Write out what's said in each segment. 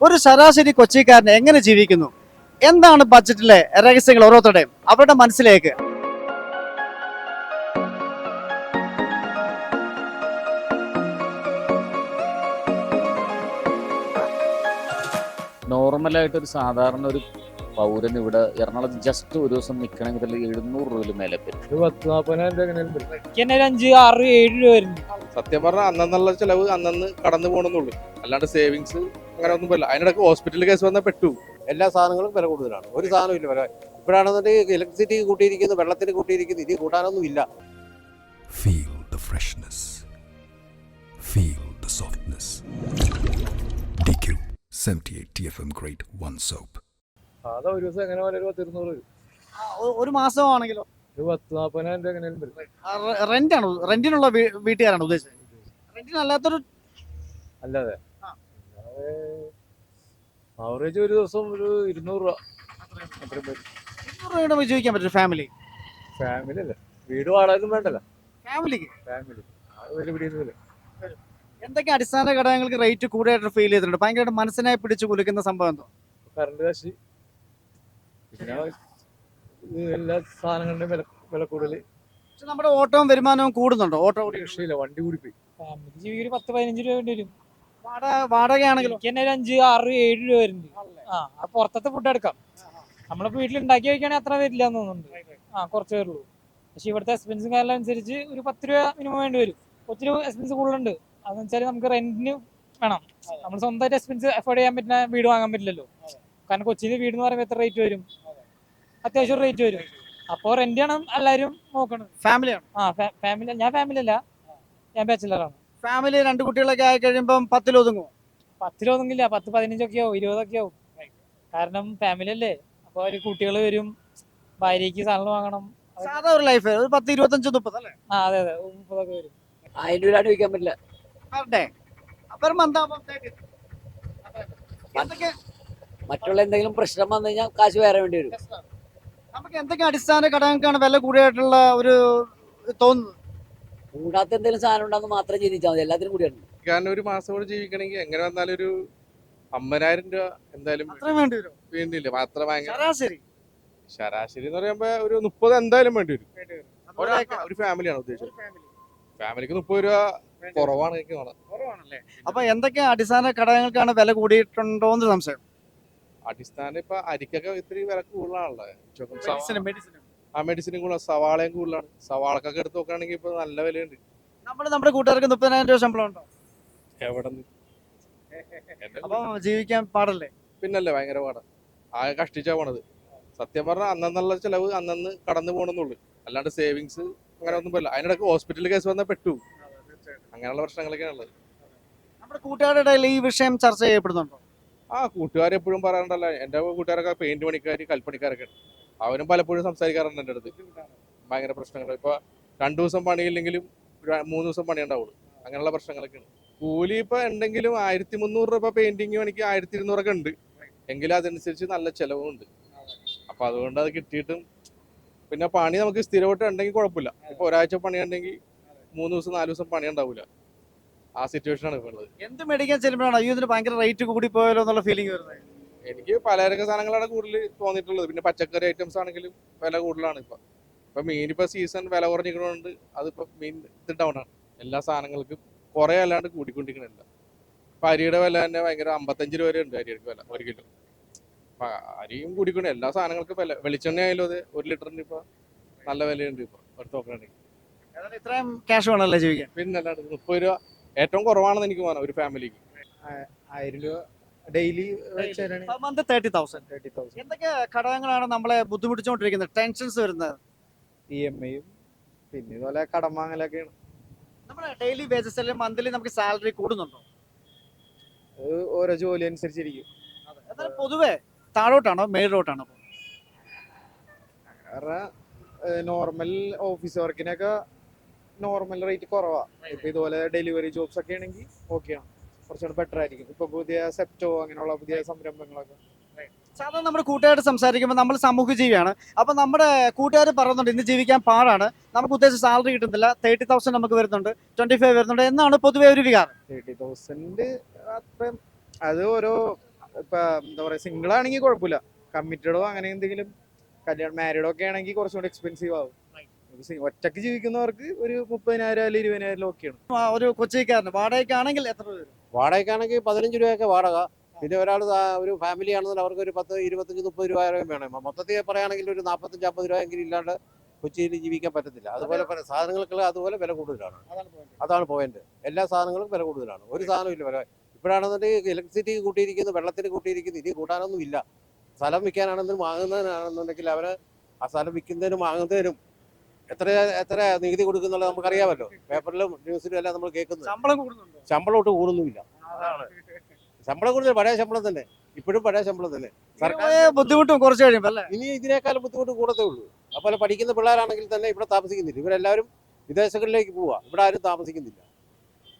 ഒരു ശരാശരി കൊച്ചിക്കാരൻ എങ്ങനെ ജീവിക്കുന്നു? എന്താണ് ബഡ്ജറ്റിലെ രഹസ്യങ്ങൾ ഓരോരുത്തരുടെയും അവരുടെ മനസ്സിലേക്ക്? നോർമലായിട്ടൊരു സാധാരണ ഒരു പൗരന് ഇവിടെ എറണാകുളത്ത് ജസ്റ്റ് ഒരു ദിവസം നിൽക്കണമെങ്കിൽ 700 രൂപയിൽ മേലെ വരും. ഒരു 10-40 ഒരു 5, 6, 7 രൂപ വരുന്നുണ്ട്. സത്യം പറഞ്ഞാൽ അന്നുള്ള ചെലവ് അന്നന്ന് കടന്നു പോകണമെന്നുള്ളൂ, അല്ലാണ്ട് സേവിങ്സ് അങ്ങനെ ഒന്നും പറ്റില്ല. അതിനിടയ്ക്ക് ഹോസ്പിറ്റൽ കേസ് വന്നാൽ പെട്ടു. എല്ലാ സാധനങ്ങളും വില കൂടുതലാണ്. ഒരു സാധനവും ഇല്ല വില. ഇപ്പോഴാണെന്നുണ്ടെങ്കിൽ ഇലക്ട്രിസിറ്റി കൂട്ടിയിരിക്കുന്നു, വെള്ളത്തിന് കൂട്ടിയിരിക്കുന്നു, ഇനി കൂട്ടാനൊന്നും ഇല്ല. Feel the freshness. Feel the softness. DQ 78 TFM Grade 1 Soap. സാധാ ഒരു ദിവസം എങ്ങനെ പോലെ 10-200 വരും. ഒരു മാസമാണെങ്കിലോ? ഒരു 10-40 എങ്ങനെയും വരും. റെന്റാണോ? റെന്റിനുള്ള വീട്ടുകാരാണ് ഉദ്ദേശിച്ചത്? റെന്റിനല്ലാത്തൊരു അല്ലാതെ ആവറേജ് ഒരു ദിവസം ഒരു 200 രൂപ അത്രയും വരും. 200 രൂപയുടെ ജീവിക്കാൻ പറ്റും ഫാമിലി? ഫാമിലി അല്ലേ, വീട് വാടകയും വേണ്ടല്ലോ. ഫാമിലിക്ക് ഫാമിലി അത് വലിയ പിടിയൊന്നുമില്ല. എന്തൊക്കെ അടിസ്ഥാന ഘടകങ്ങൾക്ക് റേറ്റ് കൂടുതലായിട്ട് ഫീൽ ചെയ്തിട്ടുണ്ട്? ഭയങ്കരമായിട്ട് മനസ്സിനെ പിടിച്ച് കുലുക്കുന്ന സംഭവം എന്തോ? കറണ്ട് കാശ്, പിന്നെ എല്ലാ സാധനങ്ങളുടെയും വില കൂടുതൽ. പക്ഷെ നമ്മുടെ ഓട്ടവും വരുമാനവും കൂടുന്നുണ്ടോ? ഓട്ടോ രക്ഷയില്ല, വണ്ടി കൂടിപ്പോയി. ഫാമിലി ജീവിക്ക് ഒരു 10-15 രൂപ വേണ്ടി വരും. വാടകയാണെങ്കിലും എനിക്ക് തന്നെ ഒരു 5, 6, 7 രൂപ വരുന്നുണ്ട്. ആ പുറത്തത്തെ ഫുഡ് എടുക്കാം. നമ്മളിപ്പോ വീട്ടിൽ ഉണ്ടാക്കി കഴിക്കുകയാണെങ്കിൽ അത്ര വരില്ല എന്ന് തോന്നുന്നുണ്ട്. കുറച്ച് വരുള്ളൂ. പക്ഷെ ഇവിടുത്തെ എക്സ്പെൻസും കാര്യം അനുസരിച്ച് ഒരു 10 രൂപ മിനിമം വേണ്ടി വരും. ഒത്തിരി എക്സ്പെൻസ് കൂടുതലുണ്ട്. അതെന്ന് വെച്ചാൽ നമുക്ക് റെന്റിന് വേണം. നമ്മൾ സ്വന്തമായിട്ട് എക്സ്പെൻസ് അഫോർഡ് ചെയ്യാൻ പറ്റുന്ന വീട് വാങ്ങാൻ പറ്റില്ലല്ലോ. കാരണം കൊച്ചിയിൽ വീട് എന്ന് പറയുമ്പോൾ എത്ര റേറ്റ് വരും? അത്യാവശ്യം റേറ്റ് വരും. അപ്പോൾ റെന്റ് ആണ് എല്ലാവരും നോക്കണം. ഫാമിലിയാണ്. ഫാമിലി. ഞാൻ ഫാമിലി അല്ല, ഞാൻ ബാച്ചിലറാണ്. ഫാമിലി 2 കുട്ടികളൊക്കെ ആയി കഴിയുമ്പം 10 ഒതുങ്ങുമോ? 10 ഒന്നുമില്ല, 10-15 ഒക്കെ ആവും, 20 ഒക്കെ ആവും. കാരണം ഫാമിലി അല്ലേ. അപ്പൊ ഒരു കുട്ടികൾ വരും, ഭാര്യയ്ക്ക് സാധനം വാങ്ങണം. സാധാ ഒരു ലൈഫ് ഒരു 10, 25, 30 അല്ലേ? അതെ 30 ഒക്കെ വരും. 1000 രൂപ വയ്ക്കാൻ പറ്റില്ല. മറ്റുള്ള എന്തെങ്കിലും പ്രശ്നം വന്നു കഴിഞ്ഞാൽ കാശ് വേറെ വേണ്ടി വരും. നമുക്ക് എന്തൊക്കെ അടിസ്ഥാന ഘടകങ്ങൾക്കാണ് വില കൂടുതലായിട്ടുള്ള ഒരു തോന്നുന്നത്? കൂടാത്ത എന്തെങ്കിലും സാധനം ഉണ്ടെന്ന് മാത്രം ചിന്തിച്ചാൽ മതി, എല്ലാത്തിനും കൂടിയാണ്. കാരണം ഒരു മാസം കൂടെ ജീവിക്കണമെങ്കിൽ എങ്ങനെ വന്നാലും ഒരു 50,000 രൂപ എന്തായാലും അത്രയും വേണ്ടി വരും വേണ്ടിയില്ല. മാത്രം ഭയങ്കര ശരാശരി. ശരാശരി എന്ന് പറയുമ്പോ ഒരു 30 എന്തായാലും വേണ്ടി വരും. ഒരു ഫാമിലിയാണ് ഉദ്ദേശിച്ചത്. ഫാമിലിക്ക് 30 രൂപ കുറവാണ് എനിക്ക് തോന്നുന്നത്. അപ്പൊ എന്തൊക്കെ അടിസ്ഥാന ഘടകങ്ങൾക്കാണ് വില കൂടിയിട്ടുണ്ടോ എന്ന് സംശയം? അടിസ്ഥാനം ഇപ്പൊ അരിക്കൊക്കെ ഇത്തിരി വില കൂടുതലാണല്ലോ. മെഡിസിൻ മെഡിസിനും കൂടുതലാണ്, സവാളയും കൂടുതലാണ്. സവാളക്കൊക്കെ എടുത്ത് നോക്കുകയാണെങ്കിൽ ഇപ്പൊ നല്ല വിലയുണ്ട്. നമ്മുടെ കൂട്ടുകാർക്ക് 30,000 രൂപ ശമ്പളം ഉണ്ടോ? എവിടെ അപ്പൊ ജീവിക്കാൻ പാടല്ലേ? പിന്നല്ലേ, ഭയങ്കര പാടാ. ആകെ കഷ്ടിച്ചാ പോണത്. സത്യം പറഞ്ഞാൽ അന്നുള്ള ചെലവ് അന്നന്ന് കടന്നു പോകണമെന്നുള്ളൂ, അല്ലാണ്ട് സേവിങ്സ് അങ്ങനെ ഒന്നും പറ്റില്ല. അതിനിടയ്ക്ക് ഹോസ്പിറ്റൽ കേസ് വന്നാൽ പെട്ടു. അങ്ങനെയുള്ള പ്രശ്നങ്ങളൊക്കെയാണ് ഉള്ളത്. നമ്മുടെ കൂട്ടുകാരുടെ ഇടയിൽ ഈ വിഷയം ചർച്ച ചെയ്യപ്പെടുന്നുണ്ടോ? കൂട്ടുകാരെപ്പോഴും പറയാറുണ്ടല്ലോ. എൻ്റെ കൂട്ടുകാരൊക്കെ പെയിന്റ് പണിക്കാർ, കൽപ്പണിക്കാരൊക്കെ ഉണ്ട്. അവരും പലപ്പോഴും സംസാരിക്കാറുണ്ട് എൻ്റെ അടുത്ത്. ഭയങ്കര പ്രശ്നങ്ങൾ. ഇപ്പൊ 2 ദിവസം പണിയില്ലെങ്കിലും 3 ദിവസം പണി ഉണ്ടാവുള്ളൂ. അങ്ങനെയുള്ള പ്രശ്നങ്ങളൊക്കെയാണ്. കൂലി ഇപ്പൊ ഉണ്ടെങ്കിലും 1300 രൂപ പെയിന്റിങ് പണിക്ക് 1200 ഒക്കെ ഉണ്ട്. എങ്കിലും അതനുസരിച്ച് നല്ല ചെലവുണ്ട്. അപ്പൊ അതുകൊണ്ട് അത് കിട്ടിയിട്ടും പിന്നെ പണി നമുക്ക് സ്ഥിരമായിട്ട് ഉണ്ടെങ്കിൽ കുഴപ്പമില്ല. ഇപ്പൊ ഒരാഴ്ച പണി ഉണ്ടെങ്കിൽ 3 ദിവസം 4 ദിവസം പണി ഉണ്ടാവില്ല. ആ സിറ്റുവേഷനാണ് ഇപ്പോൾ ഉള്ളത്. എന്ത് മേടിക്കാൻ ചെല്ലുമ്പോഴാണ് അയ്യോ ഇതിന് ഭയങ്കര റേറ്റ് കൂടി പോയാലോ എന്നുള്ള ഫീലിംഗ് വരുന്നത്? എനിക്ക് പലചരക്ക് സാധനങ്ങളാണ് കൂടുതൽ തോന്നിയിട്ടുള്ളത്. പിന്നെ പച്ചക്കറി ഐറ്റംസ് ആണെങ്കിലും വില കൂടുതലാണ്. ഇപ്പൊ മീൻ ഇപ്പൊ സീസൺ വില കുറഞ്ഞിരിക്കണോണ്ട് അതിപ്പോ മീൻ ഡൗൺ ആണ്. എല്ലാ സാധനങ്ങൾക്കും കുറെ അല്ലാണ്ട് കൂടിക്കൊണ്ടിരിക്കണില്ല. ഇപ്പൊ അരിയുടെ വില തന്നെ ഭയങ്കര 55 രൂപ വരെ ഉണ്ട് അരിയുടെ വില 1 കിലോ. അപ്പൊ അരിയും കൂടിക്കൊണ്ട് എല്ലാ സാധനങ്ങൾക്കും വില. വെളിച്ചെണ്ണ ആയാലും അതെ, 1 ലിറ്ററിന് ഇപ്പൊ നല്ല വിലയുണ്ട്. ഇപ്പൊ എടുത്ത് നോക്കുകയാണെങ്കിൽ ഇത്രയും ക്യാഷ് വേണമല്ലേ ജീവിക്കാൻ? പിന്നെ അല്ലാണ്ട് 30 രൂപ ഏറ്റവും കുറവാണെന്ന് എനിക്ക് തോന്നുന്നു ഒരു ഫാമിലിക്ക്. 1000 രൂപ ഡെയിലി മന്ത് 30,000. എന്തൊക്കെ ഘടകങ്ങളാണ് നമ്മളെ ബുദ്ധിമുട്ടിച്ചുകൊണ്ടിരിക്കുന്നത്, ടെൻഷൻസ് വരുന്നത്? EMI പിന്നെ ഇതുപോലെ കടം വാങ്ങലൊക്കെയാണ്. നമ്മുടെ ഡെയിലി ബേസിസിൽ മന്ത്ലി നമുക്ക് സാലറി കൂടുന്നുണ്ടോ? അത് ഓരോ ജോലി അനുസരിച്ചിരിക്കും. എന്നാലും പൊതുവെ താഴോട്ടാണോ മേലോട്ടാണോ? കാരണം നോർമൽ ഓഫീസ് വർക്കിനൊക്കെ നോർമൽ റേറ്റ് കുറവാ. ഇപ്പൊ ഇതുപോലെ ഡെലിവറി ജോബ്സ് ഒക്കെ ആണെങ്കിൽ ഓക്കെയാണ്, കുറച്ചുകൂടെ ബെറ്റർ ആയിരിക്കും. ഇപ്പൊ പുതിയ സെപ്റ്റോ അങ്ങനെയുള്ള പുതിയ സംരംഭങ്ങളൊക്കെ. സാധാരണ നമ്മുടെ കൂട്ടുകാരോട് സംസാരിക്കുമ്പോൾ നമ്മൾ സമൂഹ ജീവിയാണ്. അപ്പൊ നമ്മുടെ കൂട്ടുകാർ പറയുന്നുണ്ട് ഇന്ന് ജീവിക്കാൻ പാടാണ്, നമുക്ക് ഉദ്ദേശിച്ച സാലറി കിട്ടുന്നില്ല, 30,000 നമുക്ക് വരുന്നുണ്ട്, 25 വരുന്നുണ്ട് എന്നാണ് പൊതുവെ ഒരു വികാരം. 30,000 അത്രയും അത് ഓരോ ഇപ്പൊ എന്താ പറയാ സിംഗിൾ ആണെങ്കിൽ കുഴപ്പമില്ല, കമ്മിറ്റഡോ അങ്ങനെ എന്തെങ്കിലും കല്യാണം മാരീഡോ ഒക്കെ ആണെങ്കിൽ കുറച്ചുകൂടി എക്സ്പെൻസീവ് ആവും. ഒറ്റക്ക് ജീവിക്കുന്നവർക്ക് ഒരു 30,000 അല്ലെങ്കിൽ 20,000 ഒക്കെയാണ്. ഒരു കൊച്ചിക്കാരന് വാടകയ്ക്കാണെങ്കിൽ എത്ര രൂപ വരും? വാടകയ്ക്കാണെങ്കിൽ 15 രൂപയൊക്കെ വാടക. പിന്നെ ഒരാൾ ഒരു ഫാമിലി ആണെന്നുണ്ടെങ്കിൽ അവർക്ക് ഒരു 10, 25, 30 രൂപ വരെ വേണം. മൊത്തത്തിൽ പറയുകയാണെങ്കിൽ ഒരു 45, 50 രൂപ എങ്കിലും ഇല്ലാണ്ട് കൊച്ചിയിൽ ജീവിക്കാൻ പറ്റത്തില്ല. അതുപോലെ സാധനങ്ങൾക്ക് അതുപോലെ വില കൂടുതലാണ്. അതാണ് പോയിന്റ്. എല്ലാ സാധനങ്ങളും വില കൂടുതലാണ്. ഒരു സാധനം ഇല്ല വില. ഇപ്പോഴാണെന്നുണ്ടെങ്കിൽ ഇലക്ട്രിസിറ്റി കൂട്ടിയിരിക്കുന്നു, വെള്ളത്തിന് കൂട്ടിയിരിക്കുന്നു, ഇനി കൂട്ടാനൊന്നും ഇല്ല. സ്ഥലം വിൽക്കാനാണെങ്കിലും വാങ്ങുന്നതിനാണെന്നുണ്ടെങ്കിൽ അവര് ആ സ്ഥലം വിൽക്കുന്നതിനും വാങ്ങുന്നതിനും എത്ര എത്ര നികുതി കൊടുക്കുന്നുള്ളത് നമുക്കറിയാമല്ലോ. പേപ്പറിലും ന്യൂസിലും എല്ലാം നമ്മൾ കേൾക്കുന്നത്. ശമ്പളം കൂടുന്നുണ്ടോ? ശമ്പളം ഒട്ട് കൂടുന്നുമില്ല. ശമ്പളം കൂടുതൽ പഴയ ശമ്പളം തന്നെ, ഇപ്പോഴും പഴയ ശമ്പളം തന്നെ. സർക്കാർ ബുദ്ധിമുട്ടും കുറച്ച് കഴിയുമ്പോ അല്ലേ? ഇനി ഇതിനേക്കാളും ബുദ്ധിമുട്ട് കൂടത്തേ ഉള്ളൂ. അതുപോലെ പഠിക്കുന്ന പിള്ളേരാണെങ്കിൽ തന്നെ ഇവിടെ താമസിക്കുന്നില്ല. ഇവരെല്ലാവരും വിദേശങ്ങളിലേക്ക് പോവാ, ഇവിടെ ആരും താമസിക്കുന്നില്ല.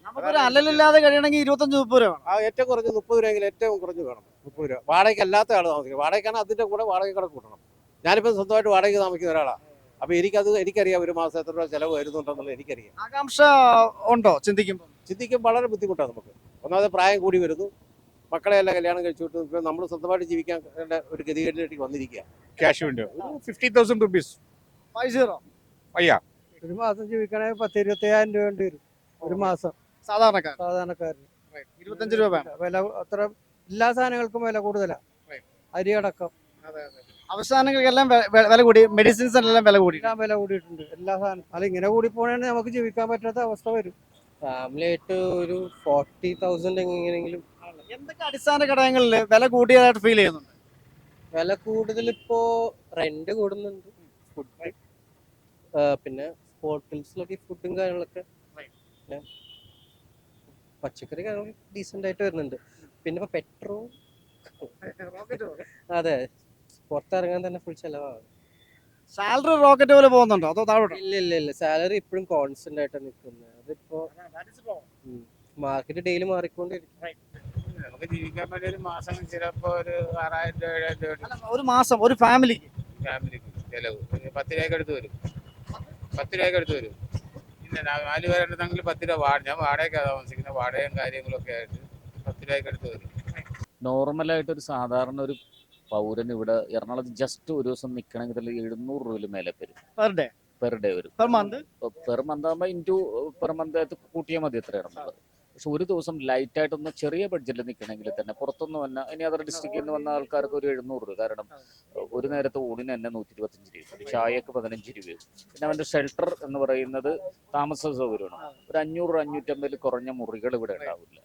നമുക്കൊരു അല്ലലില്ലാതെ കഴിയണമെങ്കിൽ 25-30 രൂപ വേണം. ആ ഏറ്റവും കുറഞ്ഞ് 30 രൂപയെങ്കിലും ഏറ്റവും കുറഞ്ഞ് വേണം. 30 രൂപ വാടകയ്ക്ക് അല്ലാത്ത ആൾ താമസിക്കുക. വാടകയ്ക്കാണ് അതിന്റെ കൂടെ വാടക കൂടെ കൂട്ടണം. ഞാനിപ്പോൾ സ്വന്തമായിട്ട് വാടകയ്ക്ക് താമസിക്കുന്ന ഒരാളാണ്. അപ്പോൾ എനിക്കറിയാം ഒരു മാസം എത്ര രൂപ ചിലവ് വരുന്നുണ്ടെന്നുള്ളത് എനിക്കറിയാം. ആകാംക്ഷ ഉണ്ടോ ചിന്തിക്കുമ്പോൾ? ചിന്തിക്കുമ്പോൾ വളരെ ബുദ്ധിമുട്ടാണ് നമുക്ക്. ഒന്നാമത് പ്രായം കൂടി വരുന്നു, മക്കളെ എല്ലാം കല്യാണം കഴിച്ചു വിട്ടു. ഇപ്പോൾ നമ്മൾ സ്വന്തമായിട്ട് ജീവിക്കാൻ ഒരു ഗതികേടിലേക്ക് വന്നിരിക്കുക. ക്യാഷ് ഉണ്ട്, 50,000 rupees. 50? അയ്യാ, ഒരു മാസം ജീവിക്കണമെങ്കിൽ 10-25,000 രൂപ വേണ്ടി വരും ഒരു മാസം സാധാരണക്കാർ സാധാരണക്കാരന്. 25 രൂപ വേണം. വില അത്ര എല്ലാ സാധനങ്ങൾക്കും വില കൂടുതലാണ്. അരി അടക്കം അവസാനങ്ങൾക്കെല്ലാം വില കൂടി, മെഡിസിൻസിനെല്ലാം വില കൂടി. എല്ലാം വില കൂടിയിട്ടുണ്ട്. എല്ലാ സാധനം അത് ഇങ്ങനെ കൂടി പോകണമെങ്കിൽ നമുക്ക് ജീവിക്കാൻ പറ്റാത്ത അവസ്ഥ വരും. ഫാമിലി ആയിട്ട് ഒരു 40,000 എങ്ങനെയെങ്കിലും. എന്തൊക്കെ അടിസ്ഥാന ഘടകങ്ങളിൽ വില കൂടിയതായിട്ട് ഫീൽ ചെയ്യുന്നുണ്ട്? വില കൂടുതൽ ഇപ്പോ റെന്റ് കൂടുന്നുണ്ട്, ഫുഡ്, പിന്നെ ഹോട്ടൽസിലൊക്കെ ഫുഡും കാര്യങ്ങളൊക്കെ, പിന്നെ പച്ചക്കറി കാര്യങ്ങളൊക്കെ ഡീസെന്റ് ആയിട്ട് വരുന്നുണ്ട്. പിന്നെ ഇപ്പൊ പെട്രോൾ, അതെ, പുറത്തിറങ്ങാൻ തന്നെ ഫുൾ ചെലവാണ്. സാലറി റോക്കറ്റ് പോലെ പോകുന്നുണ്ടോ അതോ താഴോട്ടോ? ഇല്ല, സാലറി ഇപ്പോഴും കോൺസ്റ്റന്റ് ആയിട്ടാണ് നിൽക്കുന്നത്. അതിപ്പോ മാർക്കറ്റ് ഡെയിലി മാറിക്കൊണ്ടിരിക്കും. നമുക്ക് ജീവിക്കാൻ വേണ്ടി ഒരു മാസം ചിലപ്പോ ഒരു 6,000 രൂപ 7,000 രൂപ ഒരു മാസം ഒരു ഫാമിലിക്ക് ഫാമിലിക്ക് ചെലവ് 10 രൂപയ്ക്ക് അടുത്ത് വരും. 10 രൂപയ്ക്ക് അടുത്ത് വരും. ഇല്ല, 4 പേരുണ്ടെങ്കിൽ 10 രൂപ ഞാൻ വാടകയ്ക്കാണ് താമസിക്കുന്നത്. വാടകയും കാര്യങ്ങളൊക്കെ ആയിട്ട് 10 രൂപയ്ക്ക് അടുത്ത് വരും. നോർമലായിട്ട് ഒരു സാധാരണ ഒരു പൗരൻ ഇവിടെ എറണാകുളത്ത് ജസ്റ്റ് ഒരു ദിവസം നിൽക്കണമെങ്കിൽ 700 രൂപയിൽ മേലെ വരും പെർ ഡേ വരും. പെർ മന്ത് ആകുമ്പോൾ ഇൻറ്റു പെർ മന്ത് ആയിട്ട് കൂട്ടിയാൽ മതി എത്രയാണെന്നുള്ളത്. പക്ഷെ ഒരു ദിവസം ലൈറ്റായിട്ടൊന്ന് ചെറിയ ബഡ്ജറ്റിൽ നിൽക്കണമെങ്കിൽ തന്നെ പുറത്തുനിന്ന് വന്ന ഇനി അതർ ഡിസ്ട്രിക്റ്റിൽ നിന്ന് വന്ന ആൾക്കാർക്ക് ഒരു 700 രൂപ. കാരണം ഒരു നേരത്തെ ഊണിന് തന്നെ 125 രൂപ, ഒരു ചായക്ക് 15 രൂപ. പിന്നെ അവൻ്റെ ഷെൽട്ടർ എന്ന് പറയുന്നത് താമസ സൗകര്യമാണ്. ഒരു 500-550 കുറഞ്ഞ മുറികൾ ഇവിടെ ഉണ്ടാവില്ല.